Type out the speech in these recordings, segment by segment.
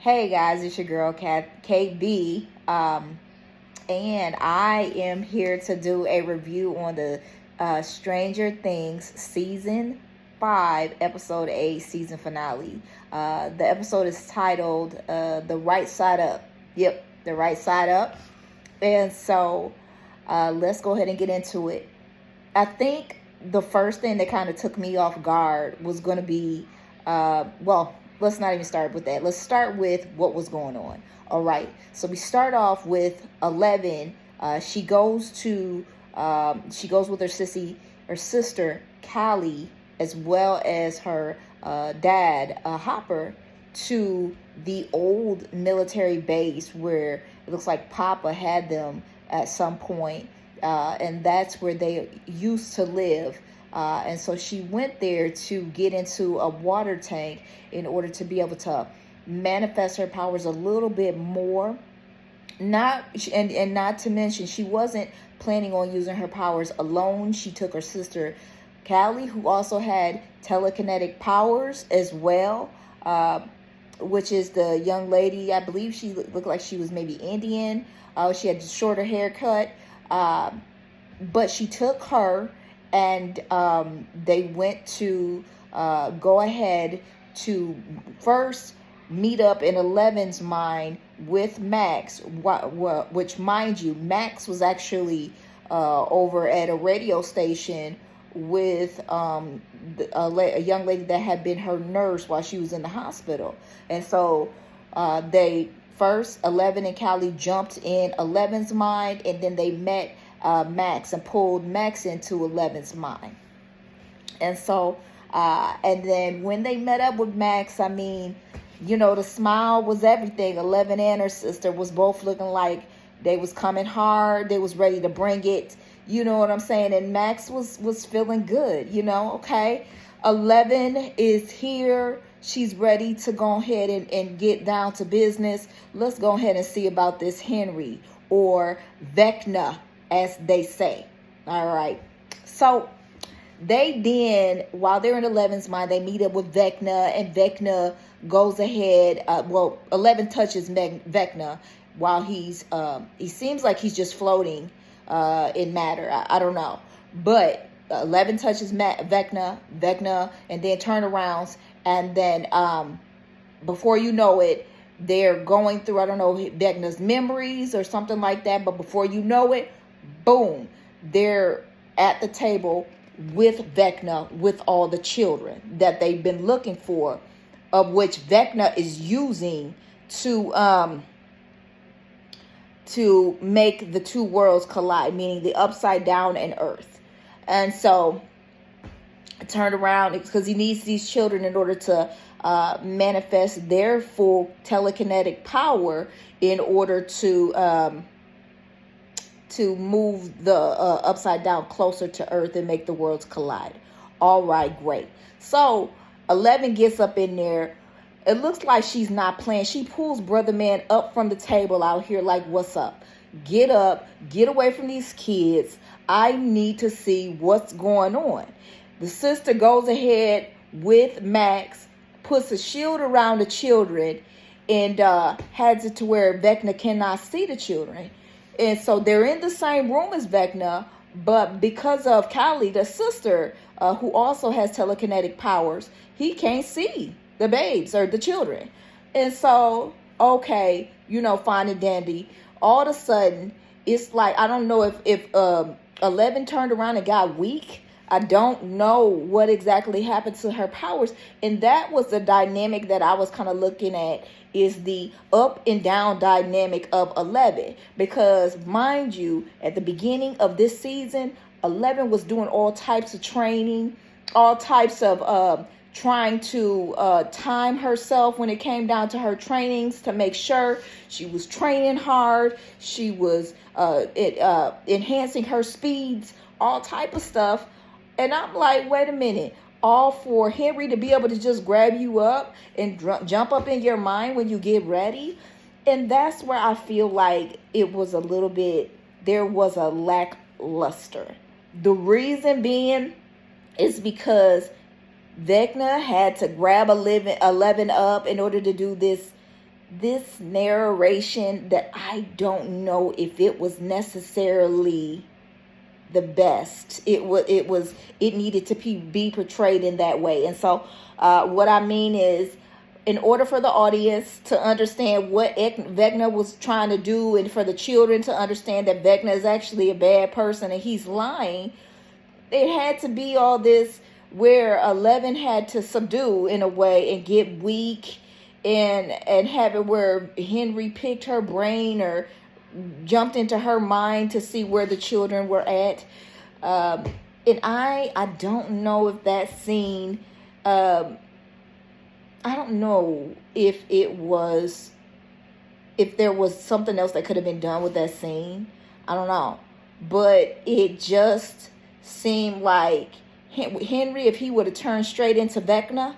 Hey guys, it's your girl Kat KB, and I am here to do a review on the Stranger Things season 5, episode 8, season finale. The episode is titled "The Right Side Up." Yep, the right side up. And so, let's go ahead and get into it. I think the first thing that kind of took me off guard was going to be, well, let's not even start with that. Let's start with what was going on. All right. So we start off with 11. She goes with her sister Callie, as well as her dad Hopper, to the old military base where it looks like Papa had them at some point, and that's where they used to live. And so she went there to get into a water tank in order to be able to manifest her powers a little bit more. Not to mention, she wasn't planning on using her powers alone. She took her sister Callie, who also had telekinetic powers as well, which is the young lady. I believe she looked like she was maybe Indian. She had a shorter haircut, but she took her, and they went to go ahead to first meet up in Eleven's mind with Max, which, mind you, Max was actually over at a radio station with a young lady that had been her nurse while she was in the hospital. And so they first, 11 and Callie jumped in 11's mind, and then they met Max and pulled Max into 11's mind. And so, and then when they met up with Max, I mean, the smile was everything. 11 and her sister was both looking like they was coming hard. They was ready to bring it. You know what I'm saying? And Max was feeling good, okay? 11 is here. She's ready to go ahead and get down to business. Let's go ahead and see about this Henry, or Vecna, as they say. All right. So they then, while they're in 11's mind, they meet up with Vecna, and Vecna goes ahead. 11 touches Vecna while he seems like he's just floating in matter. I don't know. But 11 touches Vecna, and then turnarounds. And then before you know it, they're going through, I don't know, Vecna's memories or something like that. But before you know it, boom, they're at the table with Vecna, with all the children that they've been looking for, of which Vecna is using to make the two worlds collide, meaning the upside down and earth. And so turned around because he needs these children in order to manifest their full telekinetic power in order to move the upside down closer to earth and make the worlds collide. All right, great. So 11 gets up in there. It looks like she's not playing. She pulls Brother Man up from the table out here like, what's up? Get up. Get away from these kids. I need to see what's going on. The sister goes ahead with Max, puts a shield around the children, and has it to where Vecna cannot see the children. And so they're in the same room as Vecna, but because of Callie, the sister, who also has telekinetic powers, he can't see the babes or the children. And so, okay, fine and dandy. All of a sudden, it's like, I don't know if 11 turned around and got weak. I don't know what exactly happened to her powers. And that was the dynamic that I was kind of looking at, is the up and down dynamic of 11. Because, mind you, at the beginning of this season, 11 was doing all types of training, all types of trying to time herself when it came down to her trainings to make sure she was training hard. She was enhancing her speeds, all type of stuff. And I'm like, wait a minute. All for Henry to be able to just grab you up and jump up in your mind when you get ready. And that's where I feel like it was a little bit, there was a lackluster. The reason being is because Vecna had to grab 11 up in order to do this narration that I don't know if it was necessarily the best. It needed to be portrayed in that way. And so what I mean is, in order for the audience to understand what Vecna was trying to do, and for the children to understand that Vecna is actually a bad person and he's lying, it had to be all this where 11 had to subdue in a way and get weak, and have it where Henry picked her brain or jumped into her mind to see where the children were at. And I don't know if that scene, I don't know if there was something else that could have been done with that scene. I don't know. But it just seemed like Henry, if he would have turned straight into Vecna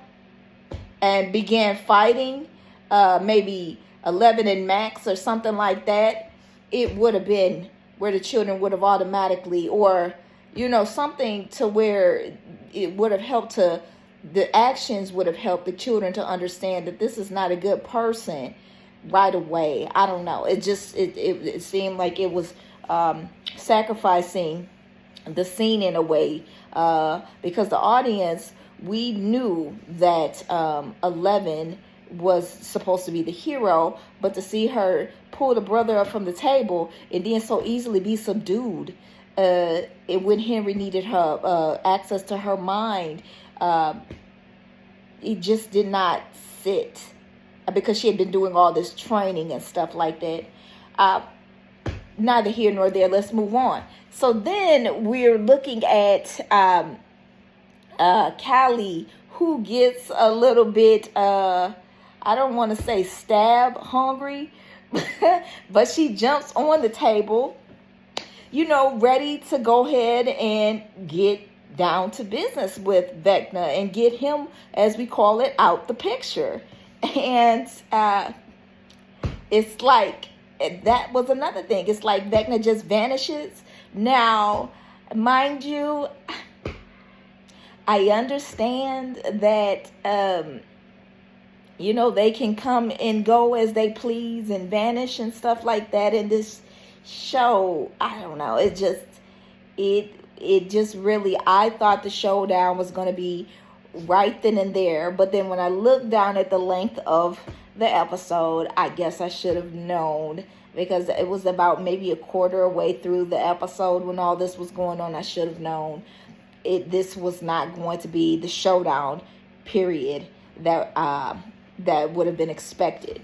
and began fighting, maybe 11 and Max or something like that, it would have been where the children would have automatically, or, something to where it would have helped the actions would have helped the children to understand that this is not a good person right away. I don't know. It seemed like it was sacrificing the scene in a way, because the audience, we knew that 11 was supposed to be the hero, but to see her pull the brother up from the table and then so easily be subdued, when Henry needed her access to her mind, it just did not sit, because she had been doing all this training and stuff like that. Neither here nor there. Let's move on. So then we're looking at Callie, who gets a little bit, I don't want to say stab hungry, but she jumps on the table, ready to go ahead and get down to business with Vecna and get him, as we call it, out the picture. And it's like, that was another thing. It's like Vecna just vanishes. Now, mind you, I understand that, they can come and go as they please and vanish and stuff like that in this show. I don't know. It just really, I thought the showdown was going to be right then and there. But then when I looked down at the length of the episode, I guess I should have known, because it was about maybe a quarter way through the episode when all this was going on. I should have known this was not going to be the showdown period that would have been expected.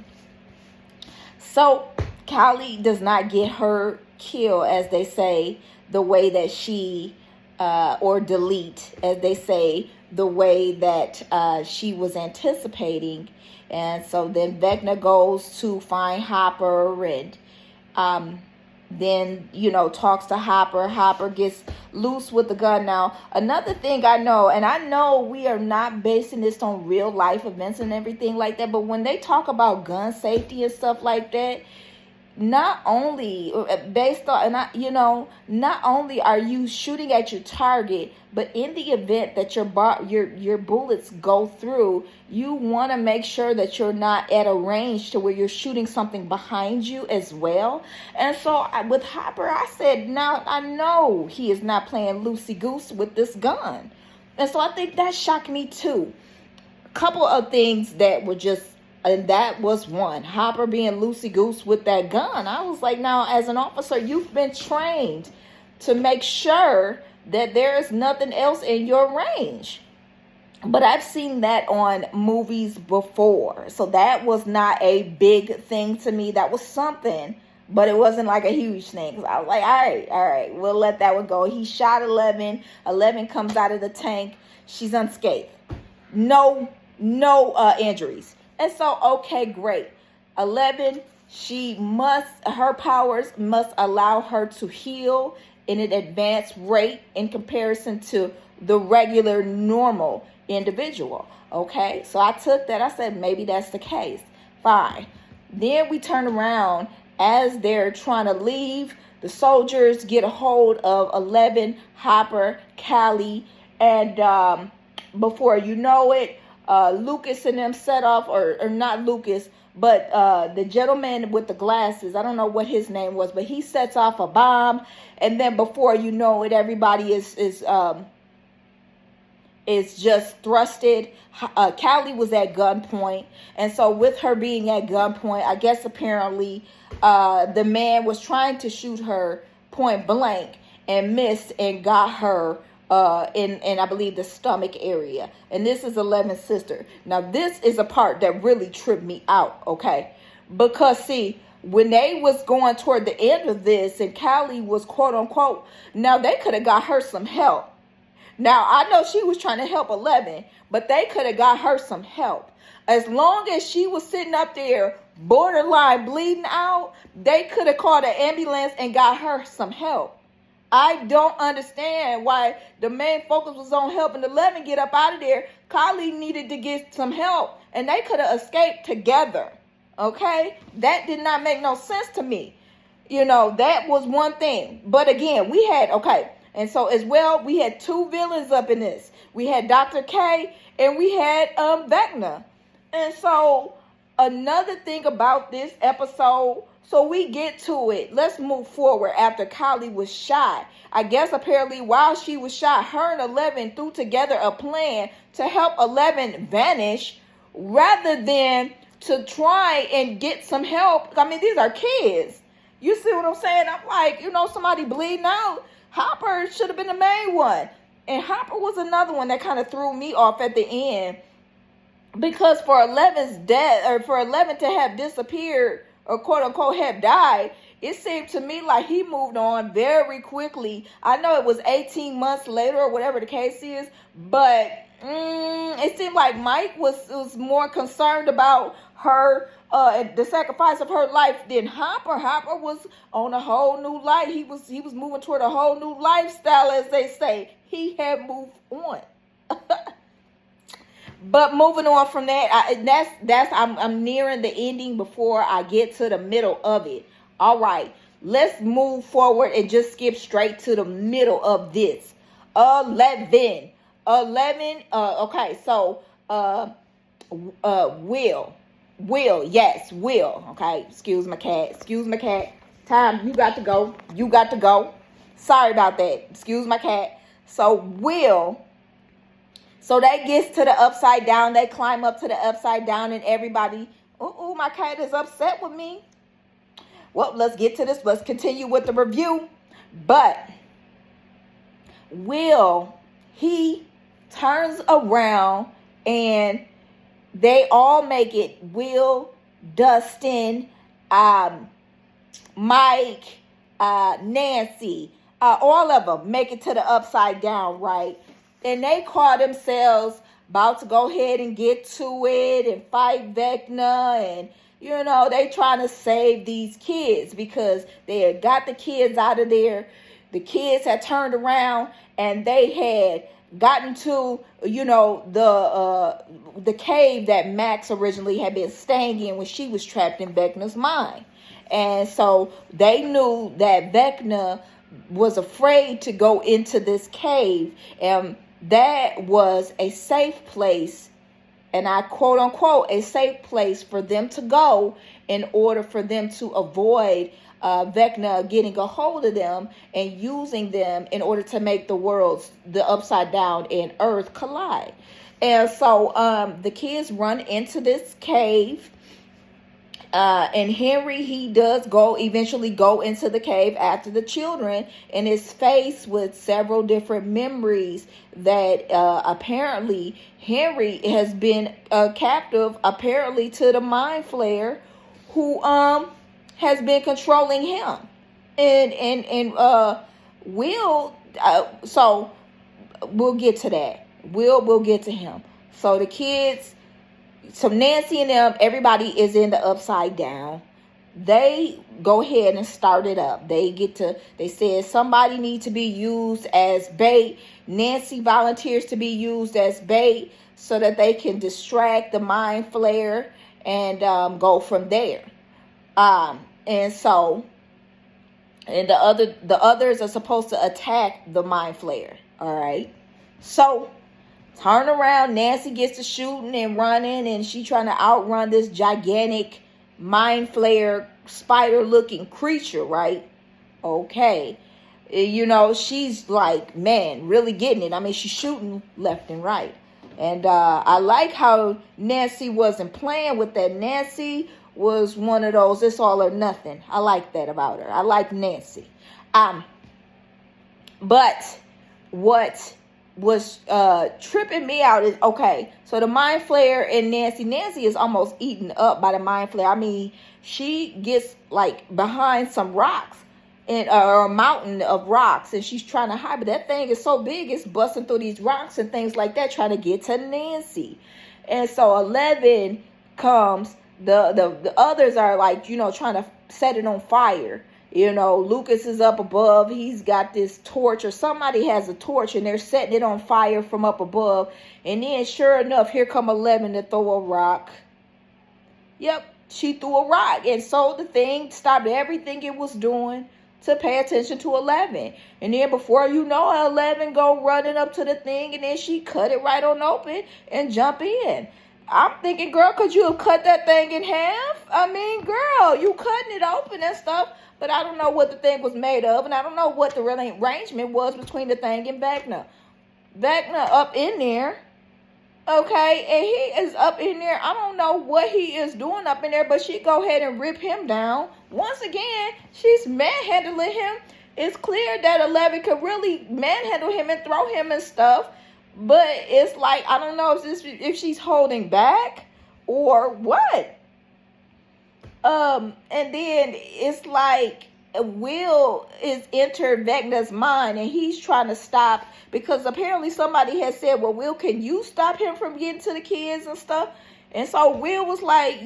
So Callie does not get her kill, as they say, the way that she or delete, as they say, the way that she was anticipating. And so then Vecna goes to find Hopper, and then, talks to Hopper. Hopper gets loose with the gun. Now, another thing I know, and I know we are not basing this on real life events and everything like that, but when they talk about gun safety and stuff like that, not only based on, not only are you shooting at your target, but in the event that your bullets go through, you want to make sure that you're not at a range to where you're shooting something behind you as well. And so with Hopper, I said, now I know he is not playing loosey-goose with this gun. And so I think that shocked me too. A couple of things that were just, and that was one, Hopper being loosey-goose with that gun. I was like, now, as an officer, you've been trained to make sure that there is nothing else in your range. But I've seen that on movies before. So that was not a big thing to me. That was something, but it wasn't like a huge thing. So I was like, all right, we'll let that one go. He shot 11. 11 comes out of the tank. She's unscathed. No injuries. And so, okay, great. 11, her powers must allow her to heal in an advanced rate in comparison to the regular, normal individual. Okay, so I took that. I said, maybe that's the case. Fine. Then we turn around as they're trying to leave. The soldiers get a hold of 11, Hopper, Callie, and before you know it, Lucas and them set off, or not Lucas, but the gentleman with the glasses, I don't know what his name was, but he sets off a bomb, and then before you know it, everybody is just thrusted. Callie was at gunpoint, and so with her being at gunpoint, I guess apparently the man was trying to shoot her point blank and missed and got her in I believe the stomach area. And this is 11's sister. Now this is a part that really tripped me out, okay? Because see, when they was going toward the end of this and Callie was quote unquote, now they could have got her some help. Now, I know she was trying to help 11, but they could have got her some help. As long as she was sitting up there borderline bleeding out, they could have called an ambulance and got her some help. I don't understand why the main focus was on helping 11 get up out of there. Kylie needed to get some help, and they could have escaped together. Okay? That did not make no sense to me. You know, that was one thing. But again, we had, okay, and so as well, we had two villains up in this. We had Dr. K and we had Vecna. And so another thing about this episode, so we get to it. Let's move forward after Kylie was shot. I guess apparently while she was shot, her and 11 threw together a plan to help 11 vanish rather than to try and get some help. I mean, these are kids. You see what I'm saying? I'm like, you know, somebody bleeding out. Hopper should have been the main one. And Hopper was another one that kind of threw me off at the end. Because for 11's death, or for 11 to have disappeared, or quote unquote have died, it seemed to me like he moved on very quickly. I know it was 18 months later or whatever the case is, but it seemed like Mike was more concerned about her, the sacrifice of her life than Hopper. Hopper was on a whole new life. He was moving toward a whole new lifestyle, as they say. He had moved on. But moving on from that, I'm nearing the ending before I get to the middle of it. All right, let's move forward and just skip straight to the middle of this. 11. Okay, so Will, yes, Will. Okay, excuse my cat. Time, you got to go. Sorry about that. Excuse my cat. So Will. So that gets to the upside down. They climb up to the upside down, and everybody, my cat is upset with me. Well, let's get to this. Let's continue with the review. But Will, he turns around, and they all make it. Will, Dustin, Mike, Nancy, all of them make it to the upside down, right? And they call themselves about to go ahead and get to it and fight Vecna. And, you know, they trying to save these kids because they had got the kids out of there. The kids had turned around and they had gotten to, you know, the cave that Max originally had been staying in when she was trapped in Vecna's mind. And so they knew that Vecna was afraid to go into this cave, and that was a safe place, and I quote unquote a safe place for them to go in order for them to avoid Vecna getting a hold of them and using them in order to make the upside down and earth collide. And so the kids run into this cave. And Henry, he does eventually go into the cave after the children, and is faced with several different memories that apparently Henry has been captive, apparently, to the Mind Flayer, who has been controlling him. And Will, so we'll get to that. We'll get to him. So the kids, so Nancy and them, everybody is in the upside down. They go ahead and start it up. They said somebody needs to be used as bait. Nancy volunteers to be used as bait so that they can distract the Mind Flayer and go from there. And the others are supposed to attack the Mind Flayer. All right. So Turn around, Nancy gets to shooting and running, and she trying to outrun this gigantic mind flayer spider looking creature, right? Okay. She's like, man, really getting it. I mean, she's shooting left and right. And I like how Nancy wasn't playing with that. Nancy was one of those, it's all or nothing. I like that about her. I like Nancy. But what was tripping me out is, okay, so the mind flayer and Nancy is almost eaten up by the mind flayer. I mean, she gets like behind some rocks or a mountain of rocks, and she's trying to hide, but that thing is so big, it's busting through these rocks and things like that, trying to get to Nancy. And so 11 comes, the others are like, trying to set it on fire. Lucas is up above. He's got this torch, or somebody has a torch, and they're setting it on fire from up above. And then, sure enough, here come 11 to throw a rock. Yep, she threw a rock. And so the thing stopped everything it was doing to pay attention to 11. And then before you know it, 11 go running up to the thing, and then she cut it right on open and jump in. I'm thinking, girl, could you have cut that thing in half? I mean, girl, you cutting it open and stuff. But I don't know what the thing was made of, and I don't know what the arrangement was between the thing and Vecna. Vecna up in there, okay, and he is up in there. I don't know what he is doing up in there, but she go ahead and rip him down. Once again, she's manhandling him. It's clear that 11 could really manhandle him and throw him and stuff, but it's like, I don't know if she's holding back or what. And then it's like Will is entered Vecna's mind, and he's trying to stop, because apparently somebody has said, well, Will, can you stop him from getting to the kids and stuff? And so Will was like,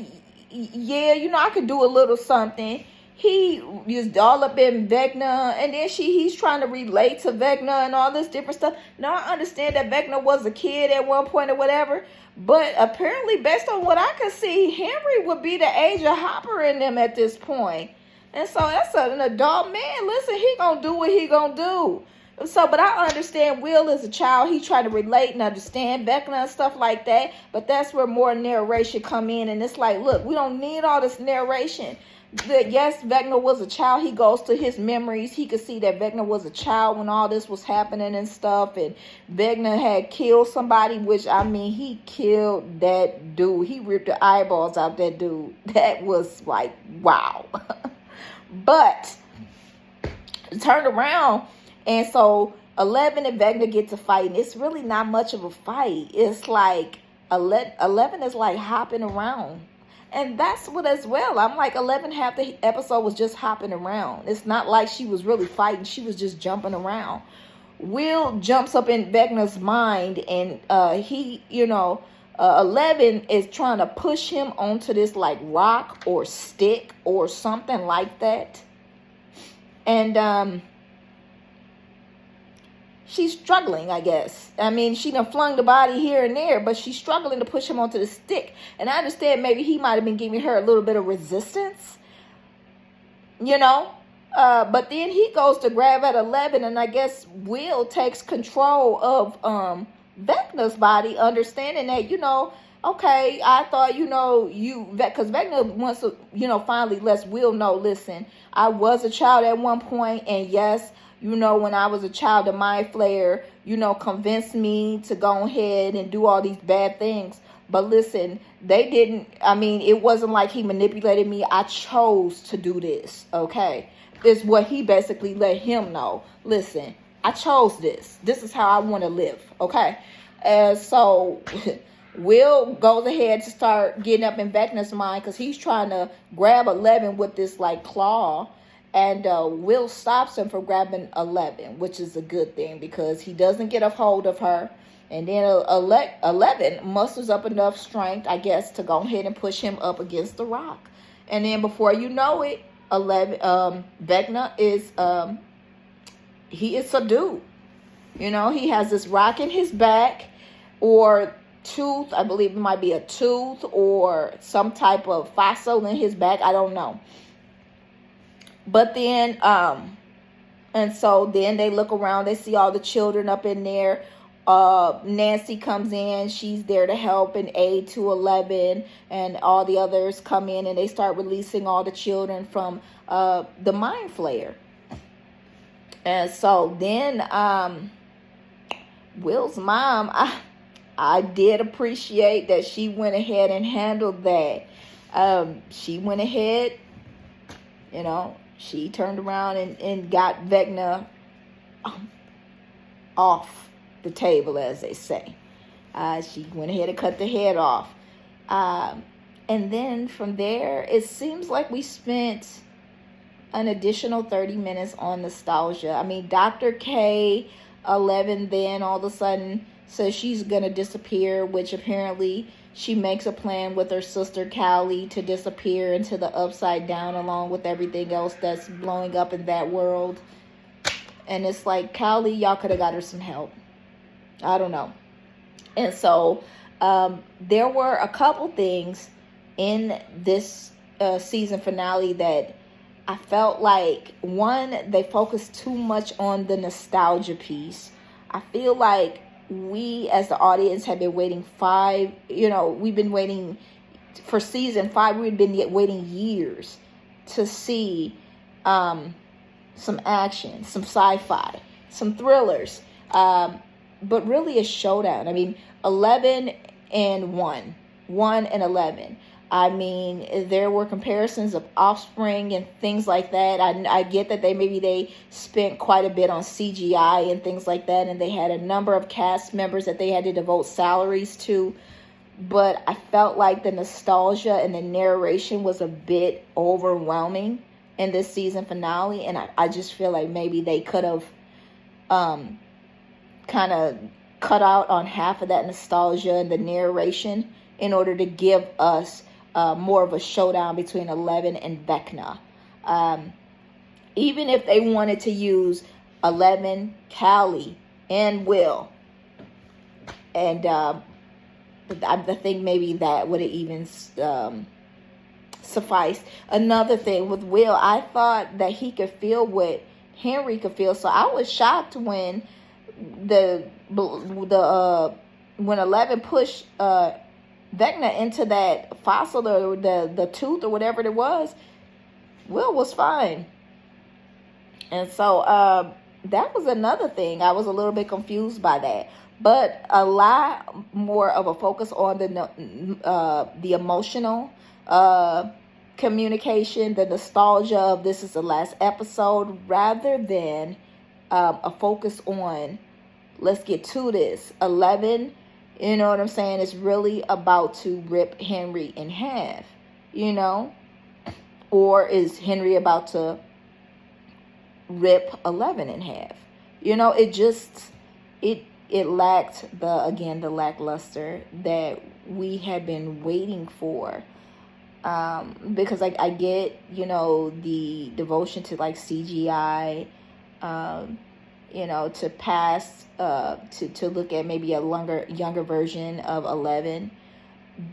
yeah, I could do a little something. He is all up in Vecna, and then he's trying to relate to Vecna and all this different stuff. Now, I understand that Vecna was a kid at one point or whatever, but apparently, based on what I could see, Henry would be the age of Hopper in them at this point. And so that's an adult man. Listen, he gonna do what he gonna do. So, but I understand Will is a child. He trying to relate and understand Vecna and stuff like that. But that's where more narration come in. And it's like, look, we don't need all this narration. Yes, Vecna was a child. He goes to his memories. He could see that Vecna was a child when all this was happening and stuff. And Vecna had killed somebody, which, I mean, he killed that dude. He ripped the eyeballs out that dude. That was like, wow. But turned around, and so 11 and Vecna get to fight, and it's really not much of a fight. It's like 11 is like hopping around. And that's what as well. I'm like, 11, half the episode was just hopping around. It's not like she was really fighting. She was just jumping around. Will jumps up in Vecna's mind, and 11 is trying to push him onto this like rock or stick or something like that. And she's struggling, I guess. I mean, she done flung the body here and there, but she's struggling to push him onto the stick. And I understand maybe he might have been giving her a little bit of resistance, but then he goes to grab at 11, and I guess Will takes control of Vecna's body, understanding that, okay, I thought, because Vecna wants to, finally lets Will know, listen, I was a child at one point, and yes, when I was a child, the mind flayer, convinced me to go ahead and do all these bad things. But listen, they didn't, it wasn't like he manipulated me. I chose to do this, okay? Is what he basically let him know. Listen, I chose this. This is how I want to live, okay? And so Will goes ahead to start getting up in Vecna's mind, because he's trying to grab 11 with this, like, claw. And Will stops him from grabbing 11, which is a good thing, because he doesn't get a hold of her. And then 11 musters up enough strength, I guess, to go ahead and push him up against the rock. And then before you know it, Vecna is, he is subdued. He has this rock in his back, or tooth. I believe it might be a tooth or some type of fossil in his back. I don't know. But then, and so then they look around, they see all the children up in there. Nancy comes in. She's there to help and aid to 11, and all the others come in, and they start releasing all the children from the mind flayer. And so then Will's mom, I did appreciate that she went ahead and handled that. She went ahead, she turned around and got Vecna off the table, as they say. She went ahead and cut the head off. And then from there, it seems like we spent an additional 30 minutes on nostalgia. I mean, Dr. K, 11, then all of a sudden says she's going to disappear, which apparently she makes a plan with her sister Callie to disappear into the upside down along with everything else that's blowing up in that world. And it's like, Callie, y'all could have got her some help. I don't know. And so there were a couple things in this season finale that I felt like, one, they focused too much on the nostalgia piece. I feel like we as the audience have been waiting we've been waiting for season 5. We've been waiting years to see some action, some sci-fi, some thrillers, but really a showdown. I mean, 11 and 1 and 11. I mean, there were comparisons of Offspring and things like that. I get that they spent quite a bit on CGI and things like that, and they had a number of cast members that they had to devote salaries to. But I felt like the nostalgia and the narration was a bit overwhelming in this season finale, and I just feel like maybe they could have kind of cut out on half of that nostalgia and the narration in order to give us more of a showdown between 11 and Vecna. Even if they wanted to use 11, Callie, and Will, and I think maybe that would have even sufficed. Another thing with Will, I thought that he could feel what Henry could feel, so I was shocked when when 11 pushed Vecna into that fossil or the tooth or whatever it was. Will was fine. And so that was another thing. I was a little bit confused by that. But a lot more of a focus on the emotional communication, the nostalgia of this is the last episode, rather than a focus on let's get to this. 11, you know what I'm saying, is really about to rip Henry in half, or is Henry about to rip 11 in half? It lacked the lackluster that we had been waiting for. Because I get, the devotion to like CGI, to pass, to look at maybe a younger version of 11.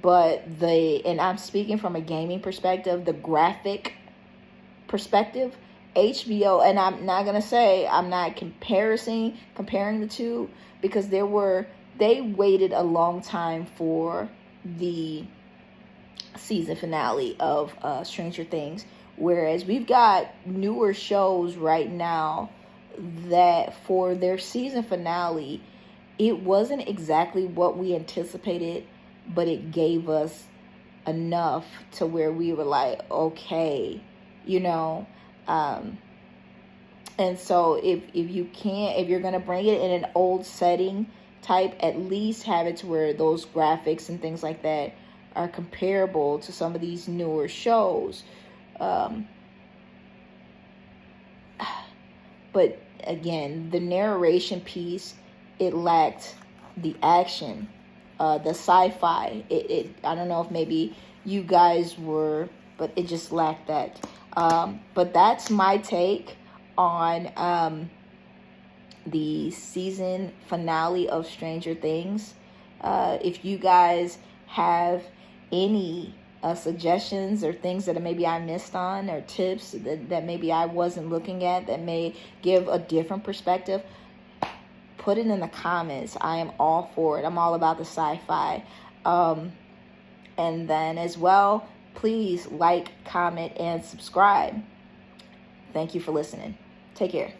But and I'm speaking from a gaming perspective, the graphic perspective, HBO, and I'm not going to say, I'm not comparing the two, because they waited a long time for the season finale of Stranger Things, whereas we've got newer shows right now that for their season finale, it wasn't exactly what we anticipated, but it gave us enough to where we were like, okay, and so if you're going to bring it in an old setting type, at least have it to where those graphics and things like that are comparable to some of these newer shows. But again, the narration piece, it lacked the action, the sci-fi. I don't know if maybe you guys were, but it just lacked that. But that's my take on the season finale of Stranger Things. If you guys have any suggestions or things that maybe I missed on, or tips that maybe I wasn't looking at that may give a different perspective, put it in the comments. I am all for it. I'm all about the sci-fi. And then as well, please like, comment, and subscribe. Thank you for listening. Take care.